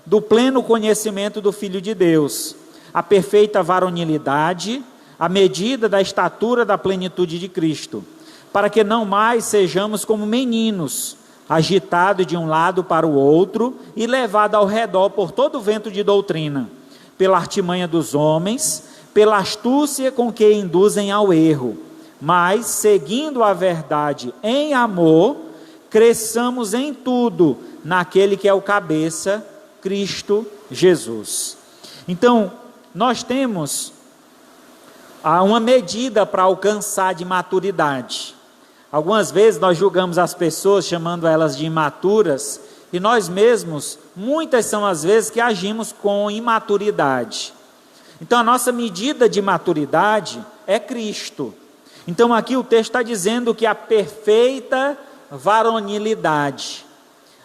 do pleno conhecimento do Filho de Deus, a perfeita varonilidade, a medida da estatura da plenitude de Cristo, para que não mais sejamos como meninos, agitados de um lado para o outro e levados ao redor por todo o vento de doutrina, pela artimanha dos homens, pela astúcia com que induzem ao erro, mas, seguindo a verdade em amor, cresçamos em tudo naquele que é o cabeça, Cristo Jesus. Então, nós temos uma medida para alcançar de maturidade. Algumas vezes nós julgamos as pessoas, chamando elas de imaturas, e nós mesmos, muitas são as vezes que agimos com imaturidade. Então a nossa medida de maturidade é Cristo. Então aqui o texto está dizendo que a perfeita varonilidade,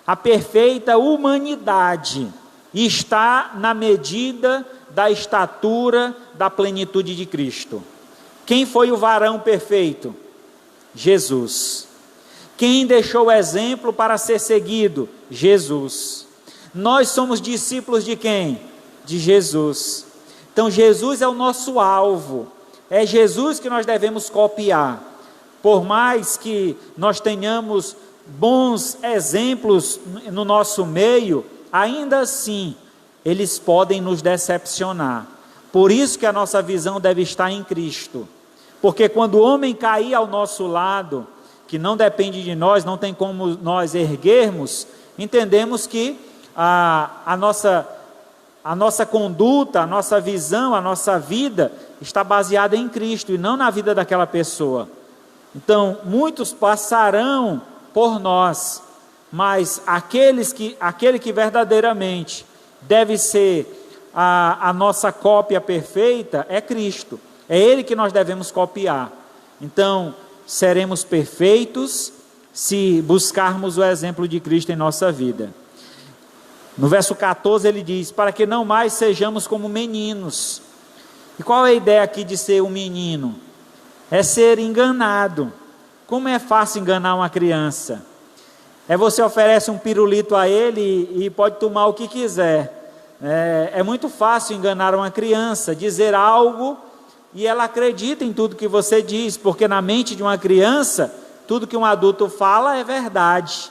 a perfeita humanidade e está na medida da estatura da plenitude de Cristo. Quem foi o varão perfeito? Jesus. Quem deixou o exemplo para ser seguido? Jesus. Nós somos discípulos de quem? De Jesus. Então Jesus é o nosso alvo, é Jesus que nós devemos copiar. Por mais que nós tenhamos bons exemplos no nosso meio, ainda assim, eles podem nos decepcionar. Por isso que a nossa visão deve estar em Cristo. Porque quando o homem cair ao nosso lado, que não depende de nós, não tem como nós erguermos, entendemos que a nossa conduta, a nossa visão, a nossa vida está baseada em Cristo e não na vida daquela pessoa. Então, muitos passarão por nós, mas aquele que verdadeiramente deve ser a nossa cópia perfeita é Cristo. É Ele que nós devemos copiar. Então, seremos perfeitos se buscarmos o exemplo de Cristo em nossa vida. No verso 14 ele diz: para que não mais sejamos como meninos. E qual é a ideia aqui de ser um menino? É ser enganado. Como é fácil enganar uma criança? Você oferece um pirulito a ele e pode tomar o que quiser. É muito fácil enganar uma criança, dizer algo e ela acredita em tudo que você diz, porque na mente de uma criança, tudo que um adulto fala é verdade.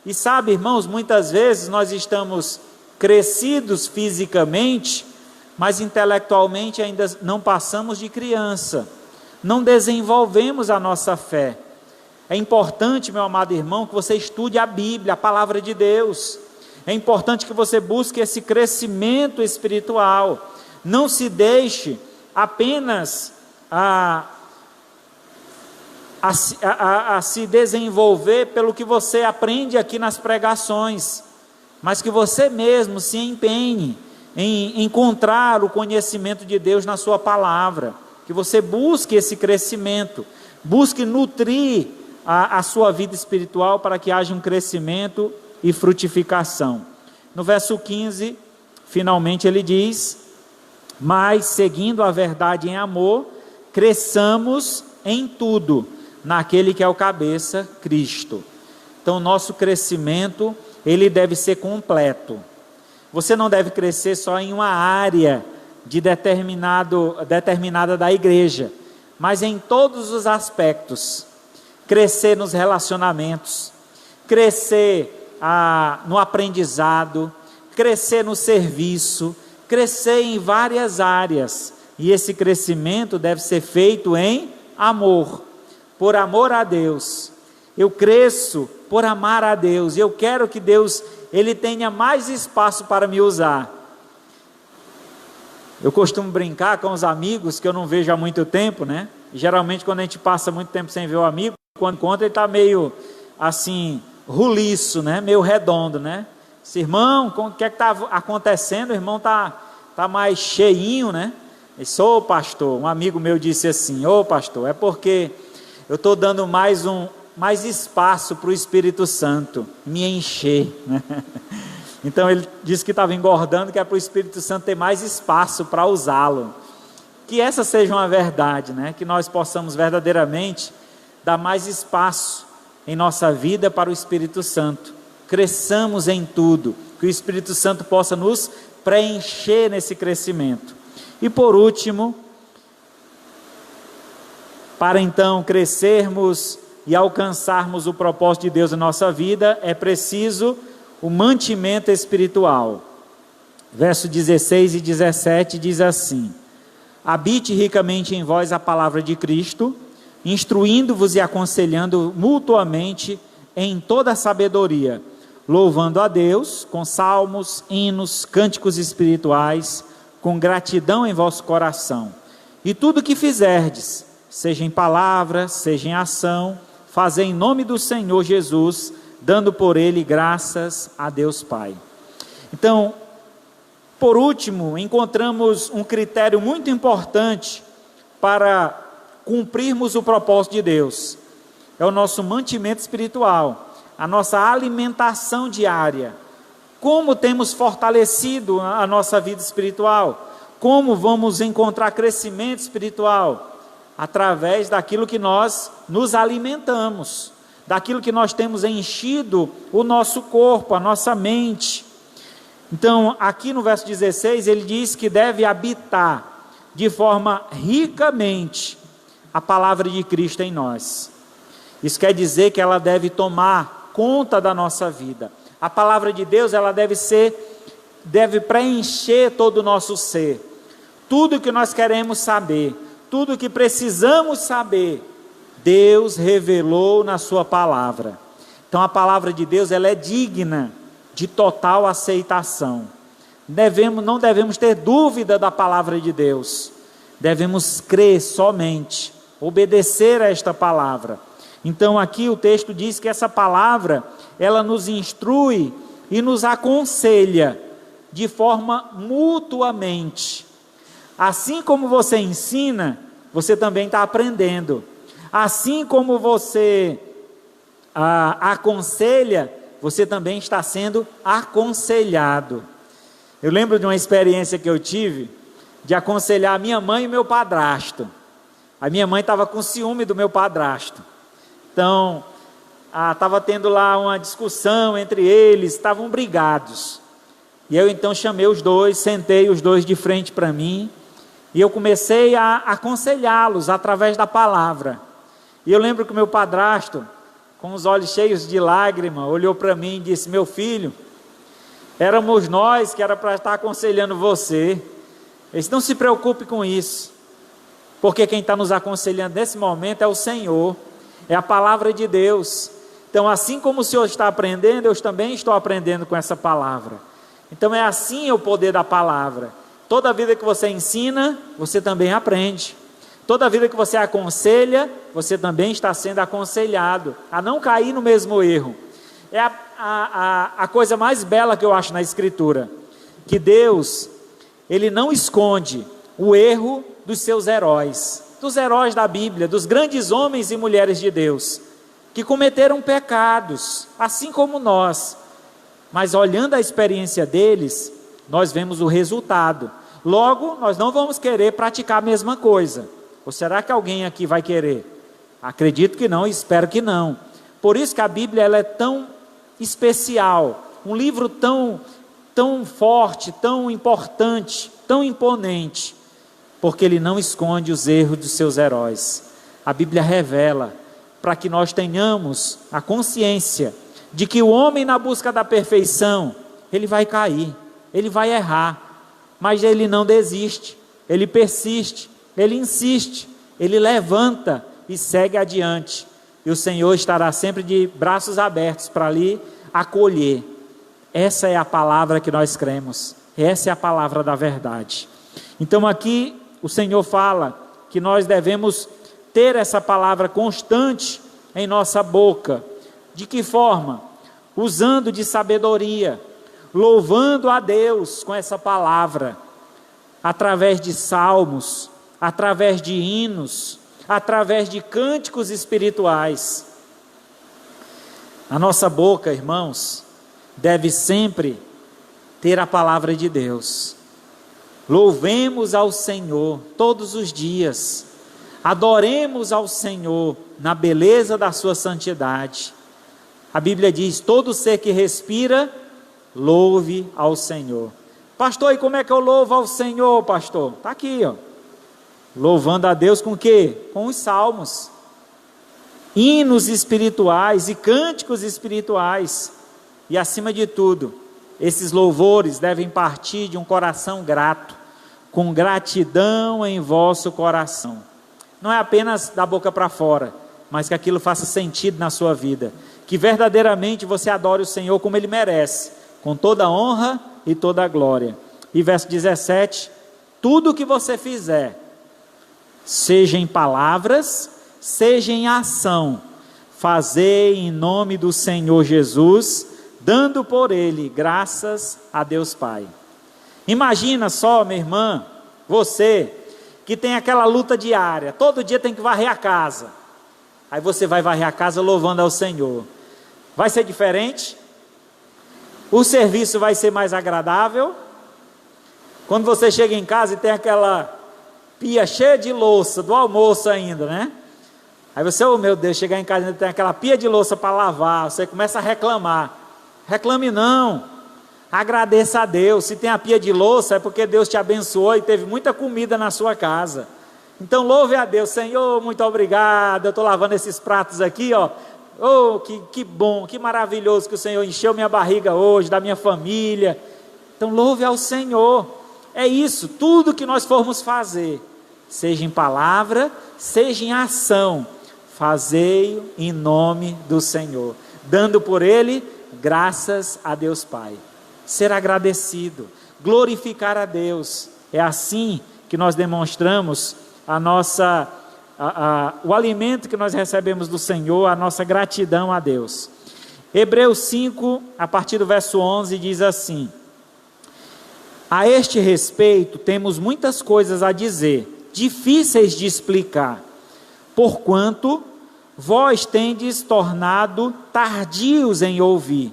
E sabe, irmãos, muitas vezes nós estamos crescidos fisicamente, mas intelectualmente ainda não passamos de criança, não desenvolvemos a nossa fé. É importante, meu amado irmão, que você estude a Bíblia, a palavra de Deus. É importante que você busque esse crescimento espiritual. Não se deixe apenas a se desenvolver pelo que você aprende aqui nas pregações, mas que você mesmo se empenhe em encontrar o conhecimento de Deus na sua palavra, que você busque esse crescimento, busque nutrir a sua vida espiritual para que haja um crescimento e frutificação. No verso 15, finalmente ele diz: mas seguindo a verdade em amor, cresçamos em tudo naquele que é o cabeça, Cristo. Então, o nosso crescimento, ele deve ser completo. Você não deve crescer só em uma área determinada da igreja, mas em todos os aspectos. Crescer nos relacionamentos, crescer no aprendizado, crescer no serviço, crescer em várias áreas. E esse crescimento deve ser feito em amor. Por amor a Deus. Eu cresço por amar a Deus. Eu quero que Deus, Ele tenha mais espaço para me usar. Eu costumo brincar com os amigos que eu não vejo há muito tempo, né? E geralmente quando a gente passa muito tempo sem ver o amigo, quando encontra ele está meio assim, roliço, né? Meio redondo, né? Esse irmão, o que é que está acontecendo? O irmão está mais cheinho, né? Eu disse: ô pastor, um amigo meu disse assim: ô pastor, é porque eu estou dando mais espaço para o Espírito Santo me encher, né? Então ele disse que estava engordando, que é para o Espírito Santo ter mais espaço para usá-lo. Que essa seja uma verdade, né? Que nós possamos verdadeiramente dar mais espaço em nossa vida para o Espírito Santo. Cresçamos em tudo, que o Espírito Santo possa nos preencher nesse crescimento. E por último, para então crescermos e alcançarmos o propósito de Deus na nossa vida, é preciso o mantimento espiritual. Verso 16 e 17 diz assim: habite ricamente em vós a palavra de Cristo, instruindo-vos e aconselhando mutuamente em toda a sabedoria, louvando a Deus com salmos, hinos, cânticos espirituais, com gratidão em vosso coração. E tudo que fizerdes, seja em palavra, seja em ação, fazei em nome do Senhor Jesus, dando por ele graças a Deus Pai. Então, por último, encontramos um critério muito importante para cumprirmos o propósito de Deus. É o nosso mantimento espiritual, a nossa alimentação diária. Como temos fortalecido a nossa vida espiritual? Como vamos encontrar crescimento espiritual? Através daquilo que nós nos alimentamos, daquilo que nós temos enchido o nosso corpo, a nossa mente. Então, aqui no verso 16, ele diz que deve habitar de forma ricamente a palavra de Cristo em nós. Isso quer dizer que ela deve tomar conta da nossa vida. A palavra de Deus, ela deve preencher todo o nosso ser. Tudo que nós queremos saber, tudo que precisamos saber, Deus revelou na sua palavra. Então a palavra de Deus, ela é digna de total aceitação. Não devemos ter dúvida da palavra de Deus. Devemos crer somente, obedecer a esta palavra. Então aqui o texto diz que essa palavra, ela nos instrui e nos aconselha de forma mutuamente. Assim como você ensina, você também está aprendendo. Assim como você aconselha, você também está sendo aconselhado. Eu lembro de uma experiência que eu tive, de aconselhar a minha mãe e meu padrasto. A minha mãe estava com ciúme do meu padrasto. Então, estava tendo lá uma discussão entre eles, estavam brigados. E eu então chamei os dois, sentei os dois de frente para mim, e eu comecei a aconselhá-los através da palavra. E eu lembro que o meu padrasto, com os olhos cheios de lágrima, olhou para mim e disse: meu filho, éramos nós que era para estar aconselhando você. Ele disse: não se preocupe com isso, porque quem está nos aconselhando nesse momento é o Senhor, é a palavra de Deus. Então, assim como o Senhor está aprendendo, eu também estou aprendendo com essa palavra. Então é assim o poder da palavra. Toda vida que você ensina, você também aprende. Toda vida que você aconselha, você também está sendo aconselhado a não cair no mesmo erro. É a coisa mais bela que eu acho na Escritura, que Deus, Ele não esconde o erro dos seus heróis, dos heróis da Bíblia, dos grandes homens e mulheres de Deus, que cometeram pecados, assim como nós, mas olhando a experiência deles, nós vemos o resultado. Logo, nós não vamos querer praticar a mesma coisa. Ou será que alguém aqui vai querer? Acredito que não, espero que não. Por isso que a Bíblia, ela é tão especial, um livro tão forte, tão importante, tão imponente, porque ele não esconde os erros dos seus heróis. A Bíblia revela para que nós tenhamos a consciência de que o homem na busca da perfeição, ele vai cair, ele vai errar, mas ele não desiste, ele persiste, ele insiste, ele levanta e segue adiante, e o Senhor estará sempre de braços abertos para lhe acolher. Essa é a palavra que nós cremos, essa é a palavra da verdade. Então aqui o Senhor fala que nós devemos ter essa palavra constante em nossa boca. De que forma? Usando de sabedoria, louvando a Deus com essa palavra, através de salmos, através de hinos, através de cânticos espirituais. A nossa boca, irmãos, deve sempre ter a palavra de Deus. Louvemos ao Senhor todos os dias, adoremos ao Senhor na beleza da sua santidade. A Bíblia diz: todo ser que respira, louve ao Senhor. Pastor, e como é que eu louvo ao Senhor, pastor? Está aqui, ó. Louvando a Deus com o quê? Com os salmos, hinos espirituais e cânticos espirituais. E acima de tudo, esses louvores devem partir de um coração grato, com gratidão em vosso coração. Não é apenas da boca para fora, mas que aquilo faça sentido na sua vida, que verdadeiramente você adore o Senhor como Ele merece, com toda a honra e toda a glória. E verso 17: tudo o que você fizer, seja em palavras, seja em ação, fazei em nome do Senhor Jesus, dando por Ele graças a Deus Pai. Imagina só, minha irmã, você que tem aquela luta diária, todo dia tem que varrer a casa, aí você vai varrer a casa louvando ao Senhor. Vai ser diferente? O serviço vai ser mais agradável. Quando você chega em casa e tem aquela pia cheia de louça, do almoço ainda, né? Aí você, oh meu Deus, chegar em casa e ainda tem aquela pia de louça para lavar, você começa a reclamar. Reclame não, agradeça a Deus. Se tem a pia de louça é porque Deus te abençoou e teve muita comida na sua casa. Então louve a Deus, Senhor, muito obrigado, eu estou lavando esses pratos aqui, ó. Oh, que bom, que maravilhoso que o Senhor encheu minha barriga hoje, da minha família. Então louve ao Senhor. É isso, tudo que nós formos fazer, seja em palavra, seja em ação, fazei-o em nome do Senhor, dando por ele graças a Deus Pai. Ser agradecido, glorificar a Deus. É assim que nós demonstramos o alimento que nós recebemos do Senhor, a nossa gratidão a Deus. Hebreus 5, a partir do verso 11, diz assim: a este respeito temos muitas coisas a dizer, difíceis de explicar, porquanto vós tendes tornado tardios em ouvir,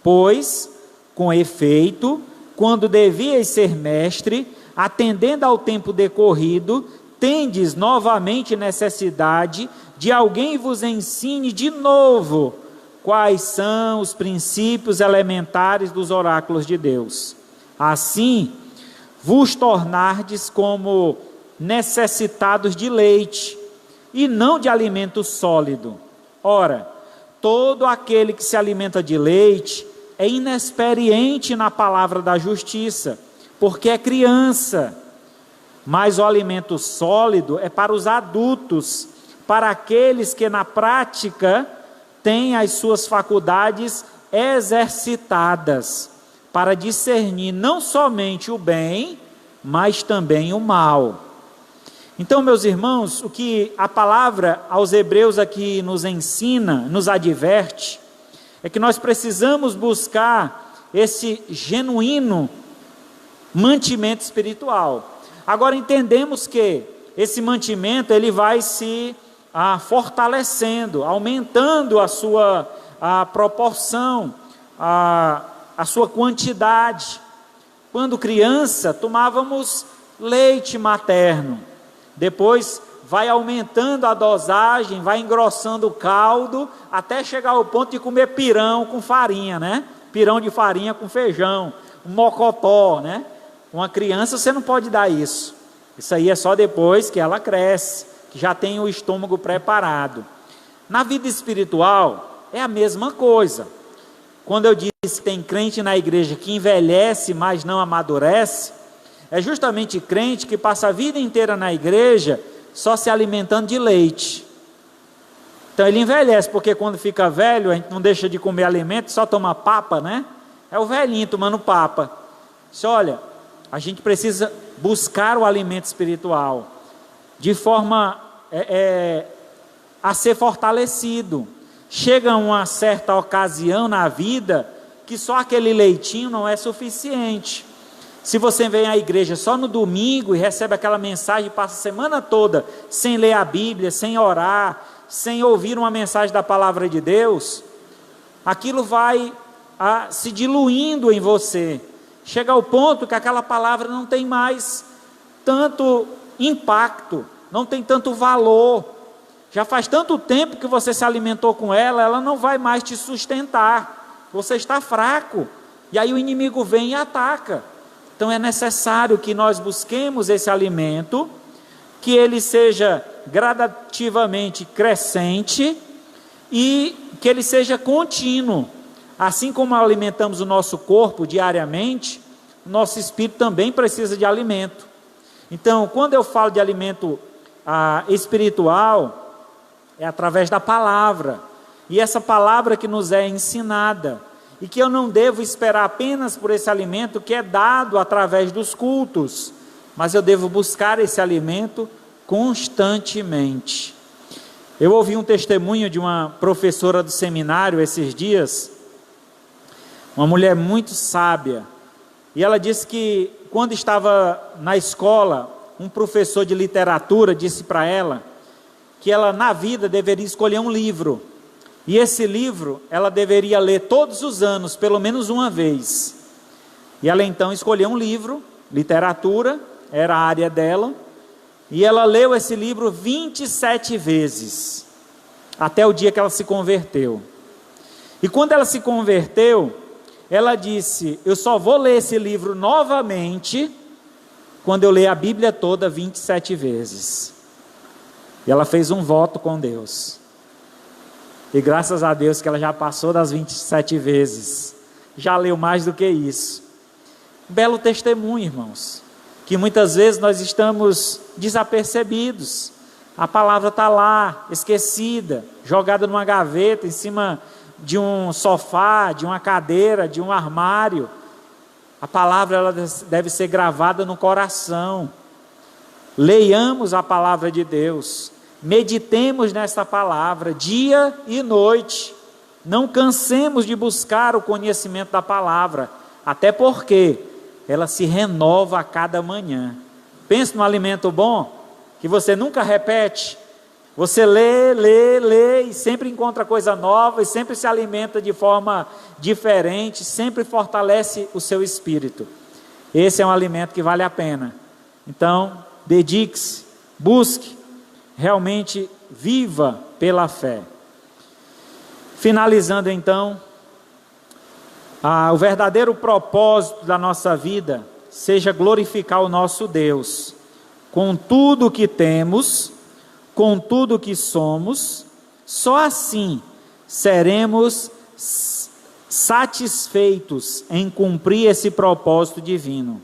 pois, com efeito, quando devíeis ser mestre, atendendo ao tempo decorrido, tendes novamente necessidade de alguém vos ensine de novo quais são os princípios elementares dos oráculos de Deus. Assim, vos tornardes como necessitados de leite, e não de alimento sólido. Ora, todo aquele que se alimenta de leite é inexperiente na palavra da justiça, porque é criança. Mas o alimento sólido é para os adultos, para aqueles que na prática têm as suas faculdades exercitadas, para discernir não somente o bem, mas também o mal. Então, meus irmãos, o que a palavra aos Hebreus aqui nos ensina, nos adverte, é que nós precisamos buscar esse genuíno mantimento espiritual. Agora entendemos que esse mantimento ele vai se fortalecendo, aumentando a sua proporção, a sua quantidade. Quando criança, tomávamos leite materno. Depois vai aumentando a dosagem, vai engrossando o caldo, até chegar ao ponto de comer pirão com farinha, né? Pirão de farinha com feijão, um mocotó, né? Uma criança você não pode dar isso. Isso aí é só depois que ela cresce, que já tem o estômago preparado. Na vida espiritual é a mesma coisa. Quando eu disse que tem crente na igreja que envelhece, mas não amadurece, é justamente crente que passa a vida inteira na igreja só se alimentando de leite. Então ele envelhece, porque quando fica velho, a gente não deixa de comer alimento, só toma papa, né? É o velhinho tomando papa. Diz, olha, a gente precisa buscar o alimento espiritual, de forma a ser fortalecido. Chega uma certa ocasião na vida, que só aquele leitinho não é suficiente. Se você vem à igreja só no domingo e recebe aquela mensagem, passa a semana toda sem ler a Bíblia, sem orar, sem ouvir uma mensagem da palavra de Deus, aquilo vai se diluindo em você. Chega ao ponto que aquela palavra não tem mais tanto impacto, não tem tanto valor. Já faz tanto tempo que você se alimentou com ela, ela não vai mais te sustentar. Você está fraco. E aí o inimigo vem e ataca. Então é necessário que nós busquemos esse alimento, que ele seja gradativamente crescente e que ele seja contínuo. Assim como alimentamos o nosso corpo diariamente, o nosso espírito também precisa de alimento. Então, quando eu falo de alimento espiritual, é através da palavra. E essa palavra que nos é ensinada. E que eu não devo esperar apenas por esse alimento que é dado através dos cultos, mas eu devo buscar esse alimento constantemente. Eu ouvi um testemunho de uma professora do seminário esses dias, uma mulher muito sábia, e ela disse que quando estava na escola, um professor de literatura disse para ela que ela na vida deveria escolher um livro, E esse livro ela deveria ler todos os anos, pelo menos uma vez. E ela então escolheu um livro, literatura, era a área dela, e ela leu esse livro 27 vezes, até o dia que ela se converteu. E quando ela se converteu, ela disse: eu só vou ler esse livro novamente quando eu ler a Bíblia toda 27 vezes. E ela fez um voto com Deus. E graças a Deus que ela já passou das 27 vezes. Já leu mais do que isso. Belo testemunho, irmãos. Que muitas vezes nós estamos desapercebidos. A palavra está lá, esquecida, jogada numa gaveta, em cima de um sofá, de uma cadeira, de um armário. A palavra ela deve ser gravada no coração. Leiamos a palavra de Deus. Meditemos nesta palavra dia e noite. Não cansemos de buscar o conhecimento da palavra, até porque ela se renova a cada manhã. Pense no alimento bom, que você nunca repete. Você lê e sempre encontra coisa nova, e sempre se alimenta de forma diferente, sempre fortalece o seu espírito. Esse é um alimento que vale a pena. Então, dedique-se, busque, realmente viva pela fé. Finalizando então, o verdadeiro propósito da nossa vida seja glorificar o nosso Deus, com tudo o que temos, com tudo o que somos. Só assim seremos satisfeitos em cumprir esse propósito divino.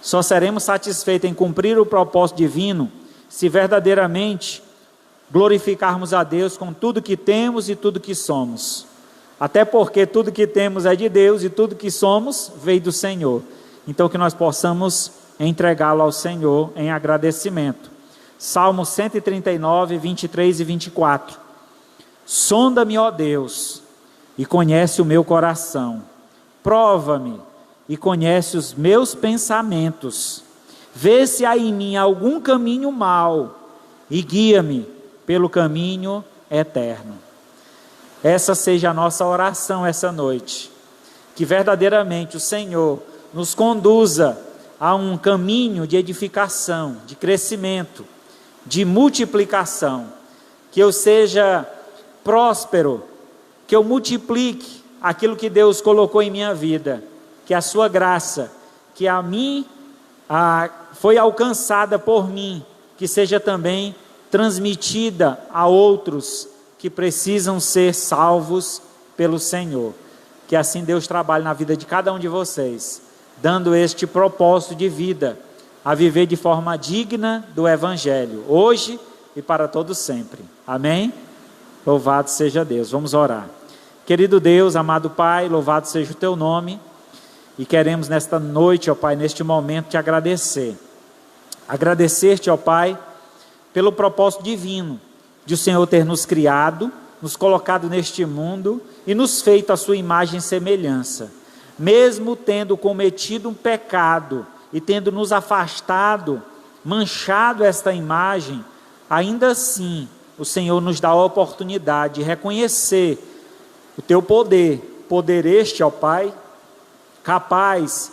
Só seremos satisfeitos em cumprir o propósito divino se verdadeiramente glorificarmos a Deus com tudo que temos e tudo que somos. Até porque tudo que temos é de Deus e tudo que somos veio do Senhor. Então que nós possamos entregá-lo ao Senhor em agradecimento. Salmo 139, 23 e 24. Sonda-me, ó Deus, e conhece o meu coração. Prova-me e conhece os meus pensamentos. Vê se há em mim algum caminho mau e guia-me pelo caminho eterno. Essa seja a nossa oração essa noite. Que verdadeiramente o Senhor nos conduza a um caminho de edificação, de crescimento, de multiplicação. Que eu seja próspero, que eu multiplique aquilo que Deus colocou em minha vida. Que a sua graça, que a mim foi alcançada por mim, que seja também transmitida a outros que precisam ser salvos pelo Senhor. Que assim Deus trabalhe na vida de cada um de vocês, dando este propósito de vida, a viver de forma digna do Evangelho, hoje e para todo sempre. Amém? Louvado seja Deus. Vamos orar. Querido Deus, amado Pai, louvado seja o Teu nome, e queremos nesta noite, ó Pai, neste momento te agradecer. Agradecer-te, ó Pai, pelo propósito divino de o Senhor ter nos criado, nos colocado neste mundo e nos feito a sua imagem e semelhança. Mesmo tendo cometido um pecado e tendo nos afastado, manchado esta imagem, ainda assim o Senhor nos dá a oportunidade de reconhecer o teu poder, poder este, ó Pai, capaz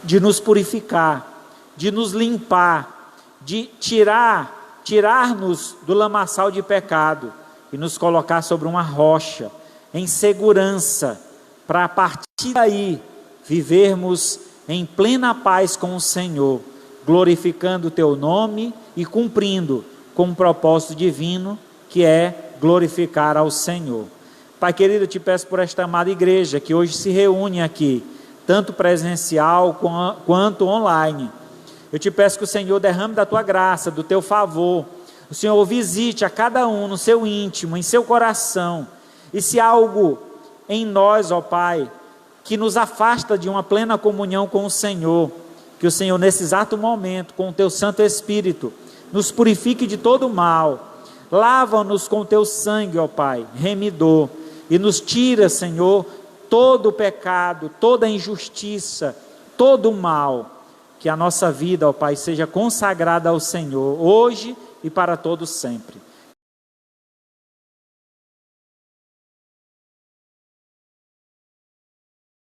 de nos purificar, de nos limpar, de tirar-nos do lamaçal de pecado e nos colocar sobre uma rocha, em segurança, para a partir daí vivermos em plena paz com o Senhor, glorificando o teu nome e cumprindo com um propósito divino, que é glorificar ao Senhor. Pai querido, eu te peço por esta amada igreja que hoje se reúne aqui, tanto presencial quanto online. Eu te peço que o Senhor derrame da tua graça, do teu favor. O Senhor visite a cada um no seu íntimo, em seu coração. E se há algo em nós, ó Pai, que nos afasta de uma plena comunhão com o Senhor, que o Senhor nesse exato momento, com o teu Santo Espírito, nos purifique de todo o mal. Lava-nos com o teu sangue, ó Pai, remidor, e nos tira, Senhor, todo o pecado, toda a injustiça, todo o mal. Que a nossa vida, ó Pai, seja consagrada ao Senhor, hoje e para todos sempre.